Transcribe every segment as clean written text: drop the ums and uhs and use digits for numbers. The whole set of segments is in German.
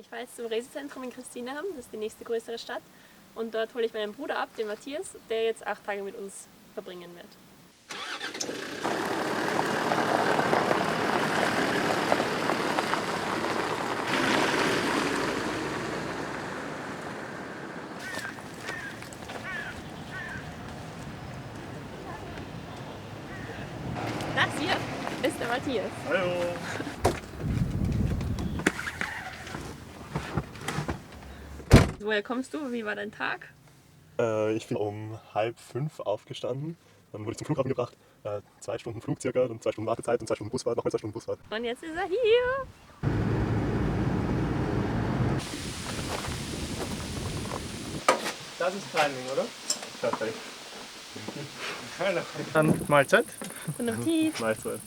Ich fahre jetzt zum Resezentrum in Christineham, das ist die nächste größere Stadt. Und dort hole ich meinen Bruder ab, den Matthias, der jetzt 8 Tage mit uns verbringen wird. Das hier ist der Matthias. Hallo! Woher kommst du? Wie war dein Tag? Ich bin um 4:30 aufgestanden. Dann wurde ich zum Flughafen gebracht. 2 Stunden Flug circa, dann 2 Stunden Wartezeit und 2 Stunden Busfahrt, nochmal 2 Stunden Busfahrt. Und jetzt ist er hier. Das ist Timing, oder? Perfekt. Hallo. Dann Mahlzeit. Guten Appetit. Mahlzeit.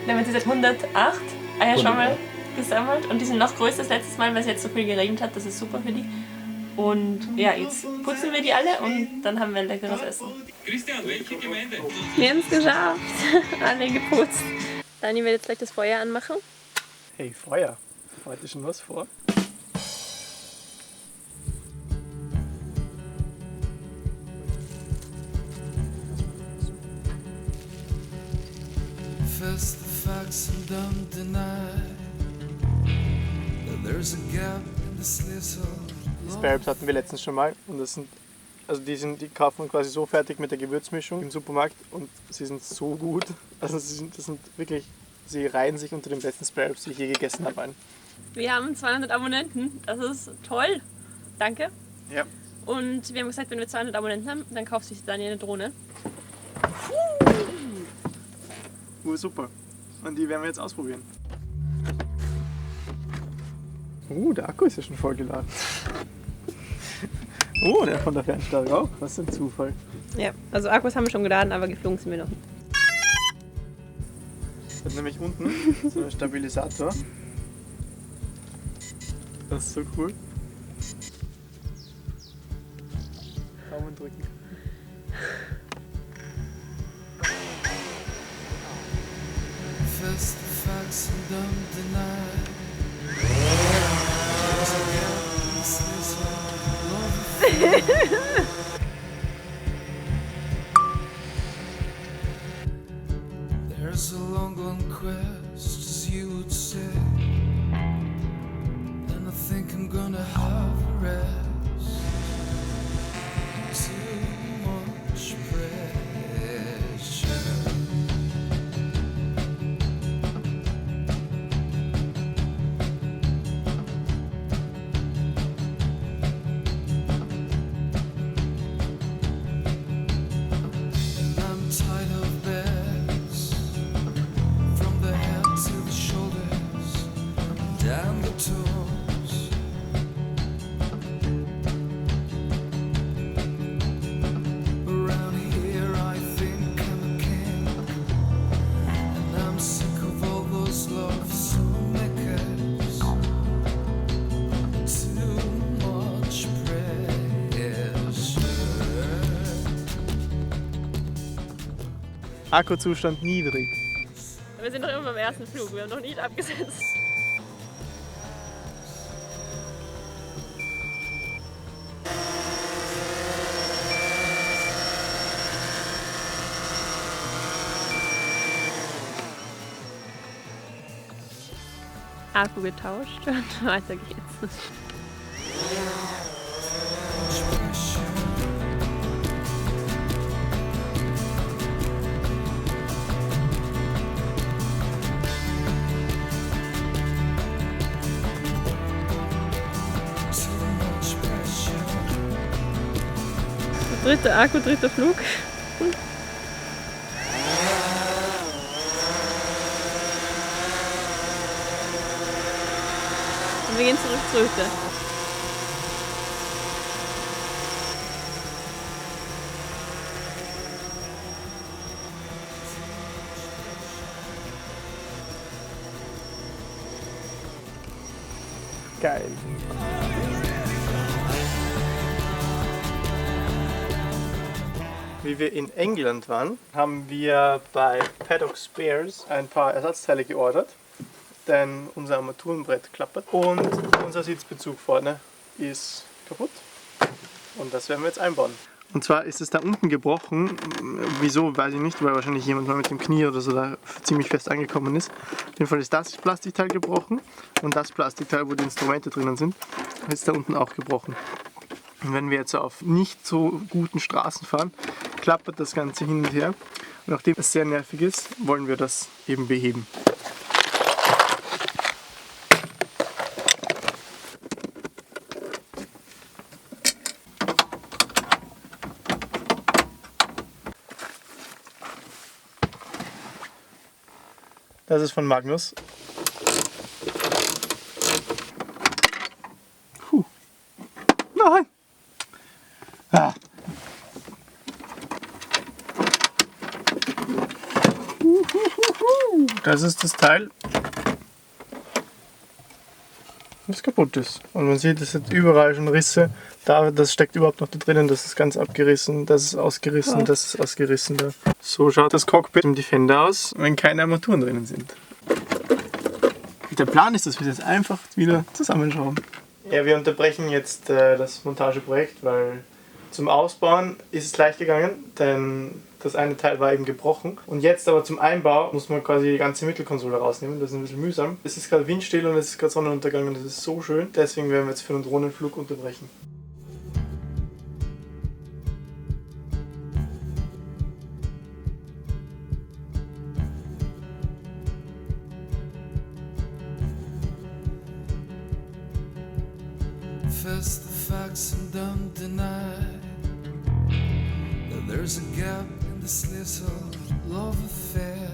Wir haben jetzt seit 108 Eierschwammel gesammelt und die sind noch größer als letztes Mal, weil es jetzt so viel geregnet hat. Das ist super für die. Und ja, jetzt putzen wir die alle und dann haben wir ein leckeres Essen. Christian, welche Gemeinde? Wir haben es geschafft. Alle geputzt. Dani wird jetzt gleich das Feuer anmachen. Hey, Feuer. Heute schon was vor? Face the facts and don't deny that there's a gap in this little Sparrows hatten wir letztens schon mal und das sind, also die kaufen man quasi so fertig mit der Gewürzmischung im Supermarkt und sie sind so gut. Also das sind wirklich, sie reihen sich unter den besten Sparrows, die ich je gegessen habe, ein. Wir haben 200 Abonnenten. Das ist toll. Danke. Ja. Und wir haben gesagt, wenn wir 200 Abonnenten haben, dann kauft sich Dani eine Drohne. Super. Und die werden wir jetzt ausprobieren. Der Akku ist ja schon vollgeladen. Der von der Fernsteuerung auch. Was ein Zufall. Ja, also Akkus haben wir schon geladen, aber geflogen sind wir noch nicht. Das hat nämlich unten so einen Stabilisator. Das ist so cool. Daumen drücken. face the facts and don't deny there's a gap in this little love. There's a long gone quest, as you would say, and I think I'm gonna have a rest. Too much pressure. And I'm tired of beds, from the head to the shoulders, down the toes. Around here I think I'm a king, and I'm sick of all those love makers. Too much pressure. Akkuzustand niedrig. Wir sind noch immer beim ersten Flug, wir haben noch nicht abgesetzt. Akku getauscht und weiter geht's. Dritter Akku, dritter Flug. Und wir gehen zurück zur Hütte. Geil. Wie wir in England waren, haben wir bei Paddock Spares ein paar Ersatzteile geordert, denn unser Armaturenbrett klappert und unser Sitzbezug vorne ist kaputt und das werden wir jetzt einbauen. Und zwar ist es da unten gebrochen, wieso weiß ich nicht, weil wahrscheinlich jemand mal mit dem Knie oder so da ziemlich fest angekommen ist. Auf jeden Fall ist das Plastikteil gebrochen und das Plastikteil, wo die Instrumente drinnen sind, ist da unten auch gebrochen. Und wenn wir jetzt auf nicht so guten Straßen fahren, klappert das Ganze hin und her. Und nachdem es sehr nervig ist, wollen wir das eben beheben. Das ist von Magnus. Puh. Nein! Ah. Das ist das Teil, das kaputt ist. Und man sieht, es hat überall schon Risse. Das steckt überhaupt noch da drinnen. Das ist ganz abgerissen, das ist ausgerissen, das ist ausgerissen. Da. So schaut das Cockpit im Defender aus, wenn keine Armaturen drinnen sind. Der Plan ist, dass wir das einfach wieder zusammenschrauben. Ja, wir unterbrechen jetzt das Montageprojekt, weil zum Ausbauen ist es leicht gegangen, denn das eine Teil war eben gebrochen. Und jetzt aber zum Einbau muss man quasi die ganze Mittelkonsole rausnehmen. Das ist ein bisschen mühsam. Es ist gerade windstill und es ist gerade Sonnenuntergang und das ist so schön. Deswegen werden wir jetzt für einen Drohnenflug unterbrechen. Face the facts and don't deny that there's a gap in this little love affair.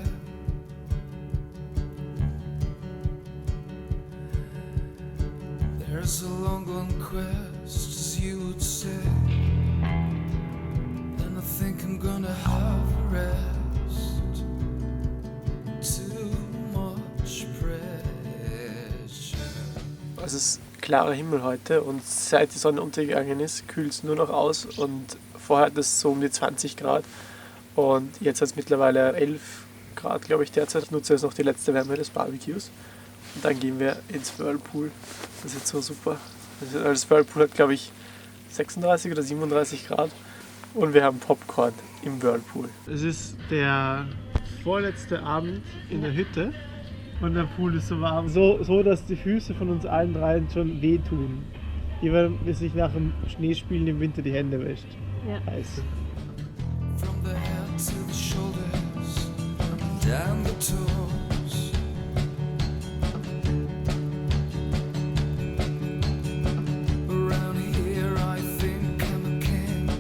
There's a long quest, as you would say, and I think I'm gonna have a rest. Too much pressure. Es ist klarer Himmel heute und seit die Sonne untergegangen ist, kühlt es nur noch aus und vorher hat es so um die 20 Grad und jetzt hat es mittlerweile 11 Grad, glaube ich, derzeit. Ich nutze jetzt noch die letzte Wärme des Barbecues und dann gehen wir ins Whirlpool. Das ist jetzt so super. Das Whirlpool hat, glaube ich, 36 oder 37 Grad und wir haben Popcorn im Whirlpool. Es ist der vorletzte Abend in der Hütte. Und der Pool ist so warm. So, dass die Füße von uns allen dreien schon wehtun. Wie wenn man sich nach dem Schneespielen im Winter die Hände wäscht. Ja. Heiß. From the head to the shoulders, down the toes. Around here I think I'm a king,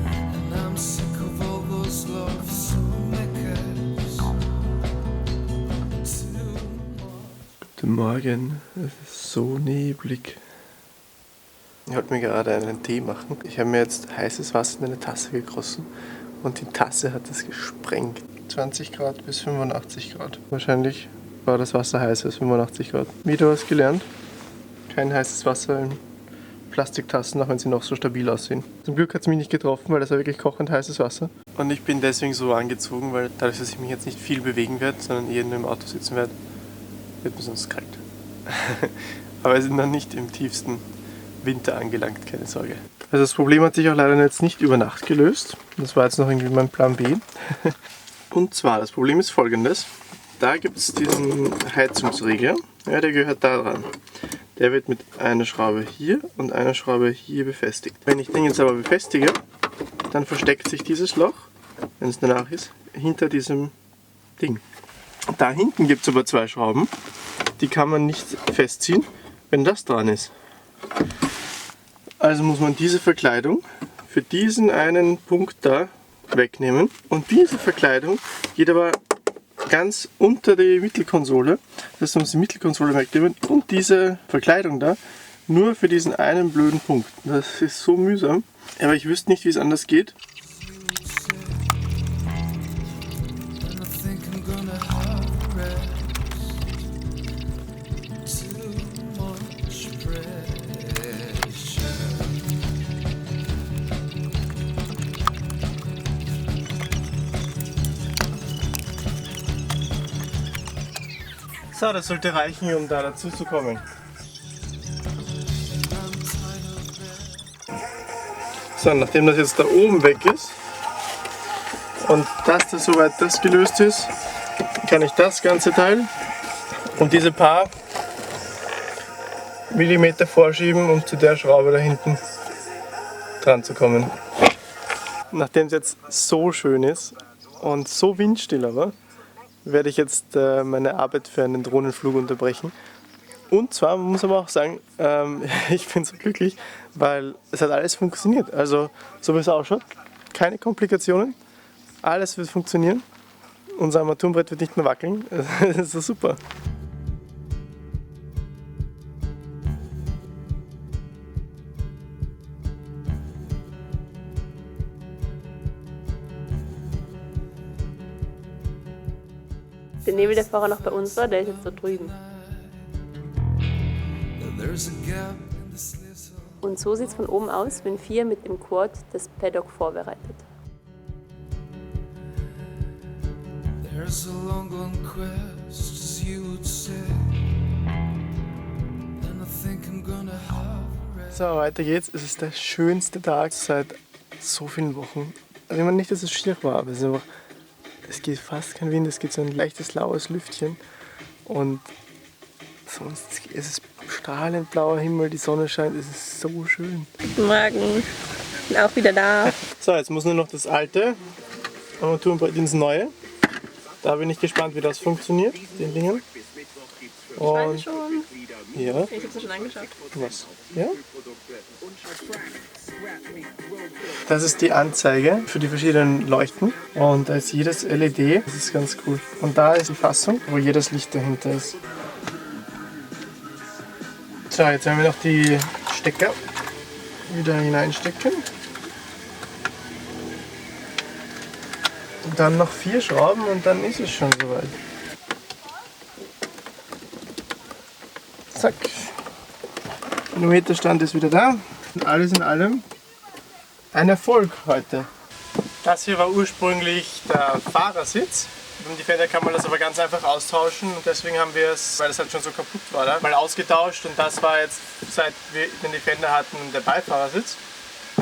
and I'm sick of all those love makers. Guten Morgen, es ist so neblig. Ich wollte mir gerade einen Tee machen. Ich habe mir jetzt heißes Wasser in eine Tasse gegossen und die Tasse hat es gesprengt. 20 Grad bis 85 Grad. Wahrscheinlich war das Wasser heißer als 85 Grad. Wieder was gelernt. Kein heißes Wasser in Plastiktassen, auch wenn sie noch so stabil aussehen. Zum Glück hat es mich nicht getroffen, weil das war wirklich kochend heißes Wasser. Und ich bin deswegen so angezogen, weil dadurch, dass ich mich jetzt nicht viel bewegen werde, sondern eher nur im Auto sitzen werde, wird mir sonst kalt. Aber wir sind noch nicht im tiefsten Winter angelangt, keine Sorge. Also das Problem hat sich auch leider jetzt nicht über Nacht gelöst. Das war jetzt noch irgendwie mein Plan B. Und zwar, das Problem ist folgendes. Da gibt es diesen Heizungsregler. Ja, der gehört da dran. Der wird mit einer Schraube hier und einer Schraube hier befestigt. Wenn ich den jetzt aber befestige, dann versteckt sich dieses Loch, wenn es danach ist, hinter diesem Ding. Da hinten gibt es aber zwei Schrauben, die kann man nicht festziehen, wenn das dran ist. Also muss man diese Verkleidung für diesen einen Punkt da wegnehmen. Und diese Verkleidung geht aber ganz unter die Mittelkonsole. Das heißt, man muss die Mittelkonsole wegnehmen und diese Verkleidung da nur für diesen einen blöden Punkt. Das ist so mühsam. Aber ich wüsste nicht, wie es anders geht. And I think I'm gonna have a rest. Too much pressure. So, das sollte reichen, um da dazu zu kommen. So, nachdem das jetzt da oben weg ist und das da soweit das gelöst ist, kann ich das ganze Teil und diese paar Millimeter vorschieben, um zu der Schraube da hinten dran zu kommen. Nachdem es jetzt so schön ist und so windstill aber, werde ich jetzt meine Arbeit für einen Drohnenflug unterbrechen. Und zwar, man muss aber auch sagen, ich bin so glücklich, weil es hat alles funktioniert. Also, so wie es ausschaut, keine Komplikationen, alles wird funktionieren. Unser Armaturenbrett wird nicht mehr wackeln. Das ist so super. Der Nebel, der vorher noch bei uns war, der ist jetzt da drüben. There's a gap in the slits. Und so sieht es von oben aus, wenn 4 mit dem Quad das Paddock vorbereitet. There's a long gone quest, as you would say. And I think I'm gonna have a rest. So, weiter geht's. Es ist der schönste Tag seit so vielen Wochen. Also ich meine nicht, dass es schier war, aber es geht fast kein Wind, es geht so ein leichtes laues Lüftchen. Und sonst es ist strahlend blauer Himmel, die Sonne scheint, es ist so schön. Guten Morgen, bin auch wieder da. So, jetzt muss nur noch das alte Armaturenbrett ins neue. Da bin ich gespannt, wie das funktioniert, den Dingen. Und Schon. ja, Ich hab's schon angeschaut. was? Ja? Das ist die Anzeige für die verschiedenen Leuchten und da ist jedes LED, das ist ganz cool. Und da ist die Fassung, wo jedes Licht dahinter ist. So, jetzt haben wir noch die Stecker wieder hineinstecken. Und dann noch 4 Schrauben und dann ist es schon soweit. Zack. Kilometerstand ist wieder da. Und alles in allem ein Erfolg heute. Das hier war ursprünglich der Fahrersitz. Die Feder kann man das aber ganz einfach austauschen und deswegen haben wir es, weil es halt schon so kaputt war, da, mal ausgetauscht und das war jetzt, seit wir den Defender hatten, der Beifahrersitz.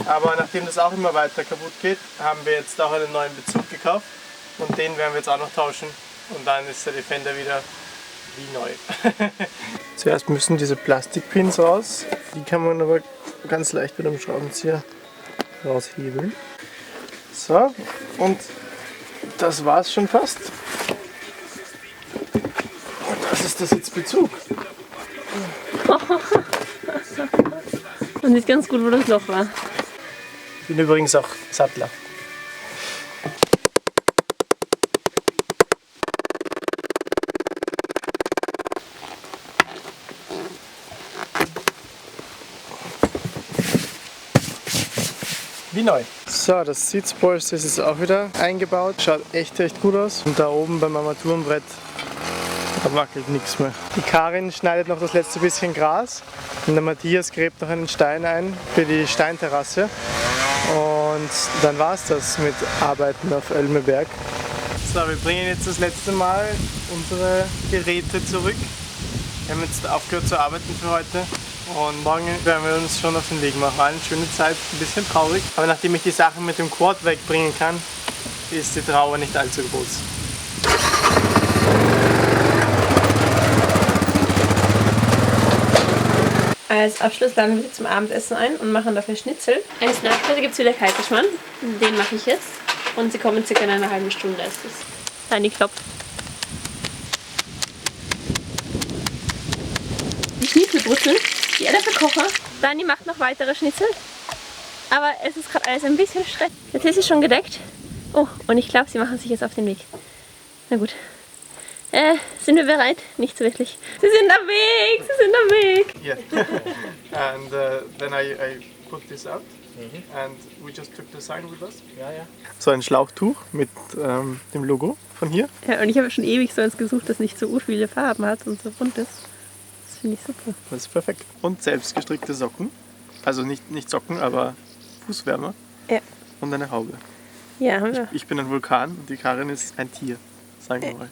Aber nachdem das auch immer weiter kaputt geht, haben wir jetzt auch einen neuen Bezug gekauft und den werden wir jetzt auch noch tauschen und dann ist der Defender wieder wie neu. Zuerst müssen diese Plastikpins raus, die kann man aber ganz leicht mit einem Schraubenzieher raushebeln. So, und das war's schon fast. Und das ist der Sitzbezug. Man sieht ganz gut, wo das Loch war. Ich bin übrigens auch Sattler. Wie neu. So, das Sitzpolster ist jetzt auch wieder eingebaut. Schaut echt gut aus. Und da oben beim Armaturenbrett, da wackelt nichts mehr. Die Karin schneidet noch das letzte bisschen Gras. Und der Matthias gräbt noch einen Stein ein für die Steinterrasse. Und dann war es das mit Arbeiten auf Elmeberg. So, wir bringen jetzt das letzte Mal unsere Geräte zurück. Wir haben jetzt aufgehört zu arbeiten für heute. Und morgen werden wir uns schon auf den Weg machen. Eine schöne Zeit, ein bisschen traurig. Aber nachdem ich die Sachen mit dem Quad wegbringen kann, ist die Trauer nicht allzu groß. Als Abschluss laden wir zum Abendessen ein und machen dafür Schnitzel. Als Nachspeise gibt es wieder Kaiserschmarrn. Den mache ich jetzt. Und sie kommen circa in einer halben Stunde. Ist das. Dani klopft. Die Schnitzelbrutzeln, die alle verkochen. Dani macht noch weitere Schnitzel. Aber es ist gerade alles ein bisschen stressig. Der Tisch ist schon gedeckt. Oh, und ich glaube, sie machen sich jetzt auf den Weg. Na gut. Sind wir bereit? Nicht so wirklich. Sie sind am Weg! Sie sind am Weg! Yeah. And then I put this out. And we just took the sign with us. So ein Schlauchtuch mit dem Logo von hier. Ja, und ich habe schon ewig so eins gesucht, das nicht so viele Farben hat und so bunt ist. Das finde ich super. Das ist perfekt. Und selbst gestrickte Socken. Also nicht Socken, aber Fußwärmer. Ja. Und eine Haube. Ja, haben wir. Ich bin ein Vulkan und die Karin ist ein Tier. sagen wir mal.